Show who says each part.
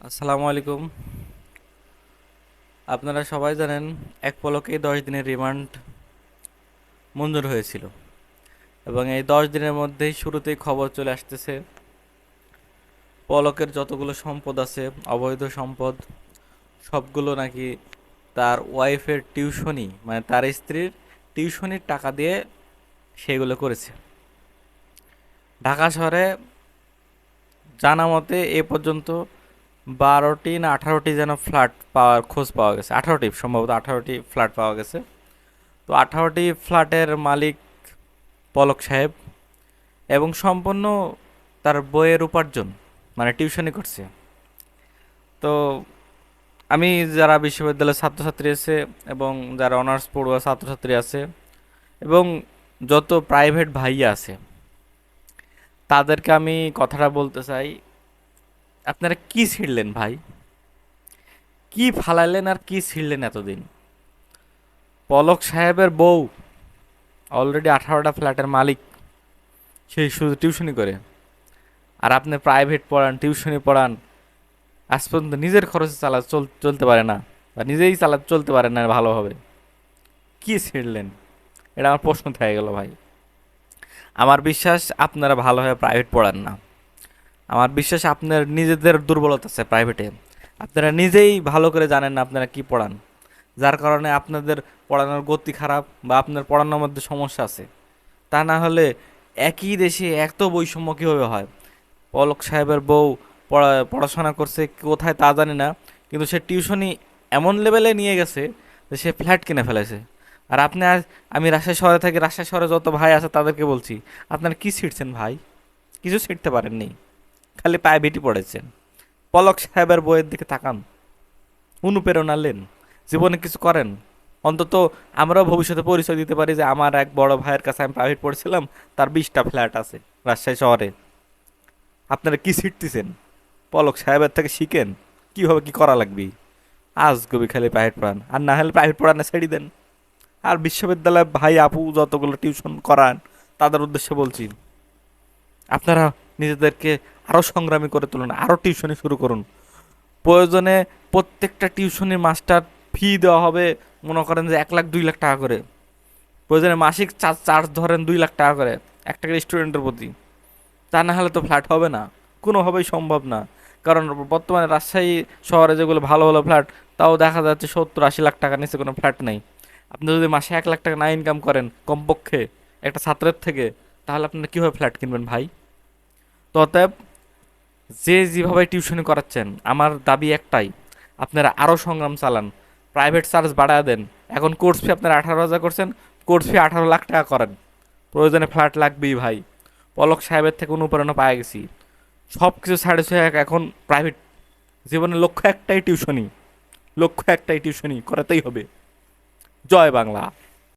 Speaker 1: আসসালামু আলাইকুম। আপনারা সবাই জানেন এক পলকেই 10 দিনের রিমান্ড মঞ্জুর হয়েছিল এবং এই 10 দিনের মধ্যেই শুরুতেই খবর চলে আসতেছে পলকের যতগুলো সম্পদ আছে, অবৈধ সম্পদ, সবগুলো নাকি তার ওয়াইফের টিউশনি, মানে তার স্ত্রীর টিউশনির টাকা দিয়ে সেগুলো করেছে। ঢাকা শহরে জানা মতে এ পর্যন্ত 12টি না 18টি যেন ফ্ল্যাট পাওয়ার খোঁজ পাওয়া গেছে। 18টি, সম্ভবত 18টি ফ্ল্যাট পাওয়া গেছে। তো 18টি ফ্ল্যাটের মালিক পলক সাহেব, এবং সম্পূর্ণ তার বইয়ের উপার্জন, মানে টিউশনি করছে। তো আমি যারা বিশ্ববিদ্যালয়ের ছাত্রছাত্রী আছে এবং যারা অনার্স পড়ুয়া ছাত্রছাত্রী আছে এবং যত প্রাইভেট ভাইয়া আছে, তাদেরকে আমি কথাটা বলতে চাই, আপনারা কি ছিঁড়লেন ভাই? কি ফালাইলেন আর কি ছিঁড়লেন এতদিন? পলক সাহেবের বউ অলরেডি 18টা ফ্ল্যাটের মালিক, সেই শুধু টিউশনি করে। আর আপনি প্রাইভেট পড়ান, টিউশনি পড়ান, আজ পর্যন্ত নিজের খরচে চলতে পারে না, বা নিজেই চলতে পারে না ভালোভাবে। কি ছিঁড়লেন? এটা আমার প্রশ্ন থেকে গেল ভাই। আমার বিশ্বাস আপনারা ভালোভাবে প্রাইভেট পড়ান না। আমার বিশ্বাস আপনার নিজেদের দুর্বলতা আছে প্রাইভেটে। আপনারা নিজেই ভালো করে জানেন না আপনারা কি পড়ান, যার কারণে আপনাদের পড়ানোর গতি খারাপ বা আপনার পড়ানোর মধ্যে সমস্যা আছে। তা না হলে একই দেশে এত বৈষম্য কীভাবে হয়? পলক সাহেবের বউ পড়াশোনা করছে কোথায় তা জানি না, কিন্তু সে টিউশনি এমন লেভেলে নিয়ে গেছে যে সে ফ্ল্যাট কিনে ফেলেছে। আর আপনি আজ, আমি রাজশাহী শহরে থাকি, রাজশাহী শহরে যত ভাই আছে তাদেরকে বলছি, আপনারা কি ছিঁড়ছেন ভাই? কিছু ছিঁড়তে পারেননি, খালি পায়ে বেটি পড়েছেন। পলক সাহেবের বইয়ের দিকে তাকান, অনুপ্রেরণা নেন, জীবনে কিছু করেন। অন্তত আমরাও ভবিষ্যতে পরিচয় দিতে পারি যে আমার এক বড় ভাইয়ের কাছে আমি প্রাইভেট পড়েছিলাম, তার 20টা ফ্ল্যাট আছে রাজশাহী শহরে। আপনারা কি ছিটতেছেন? পলক সাহেবের থেকে শিখেন কিভাবে কি করা লাগবে। আজ গবি খালি প্রাইভেট পড়ান, আর না হলে প্রাইভেট পড়ানো ছেড়ে দেন। আর বিশ্ববিদ্যালয়ে ভাই আপু যতগুলো টিউশন করান, তাদের উদ্দেশ্যে বলছি, আপনারা নিজেদেরকে আরও সংগ্রামী করে তুলুন, আরও টিউশনি শুরু করুন। প্রয়োজনে প্রত্যেকটা টিউশনির মাস্টার ফি দেওয়া হবে, মনে করেন যে 1 লাখ 2 লাখ টাকা করে। প্রয়োজনে মাসিক চার্জ ধরেন 2 লাখ টাকা করে একটা স্টুডেন্টের প্রতি। তা না হলে তো ফ্ল্যাট হবে না, কোনোভাবেই সম্ভব না। কারণ বর্তমানে রাজশাহী শহরে যেগুলো ভালো ভালো ফ্ল্যাট, তাও দেখা যাচ্ছে 70-80 লাখ টাকার নিচে কোনো ফ্ল্যাট নেই। আপনি যদি মাসে 1 লাখ টাকা না ইনকাম করেন কমপক্ষে একটা ছাত্রের থেকে, তাহলে আপনারা কীভাবে ফ্ল্যাট কিনবেন ভাই? তো অতএব, যে যেভাবে টিউশনি করাচ্ছেন, আমার দাবি একটাই, আপনারা আরও সংগ্রাম চালান, প্রাইভেট চার্জ বাড়ায় দেন। এখন কোর্স ফি আপনারা 18,000 করছেন, কোর্স ফি 18 লাখ টাকা করেন। প্রয়োজনে ফ্ল্যাট লাগবেই ভাই। পলক সাহেবের থেকে অনুপ্রেরণা পায়ে গেছি, সব কিছু ছাড়ে ছুঁয়ে এখন প্রাইভেট। জীবনে লক্ষ্য একটাই টিউশনি, লক্ষ্য একটাই টিউশনি করাতেই হবে। জয় বাংলা।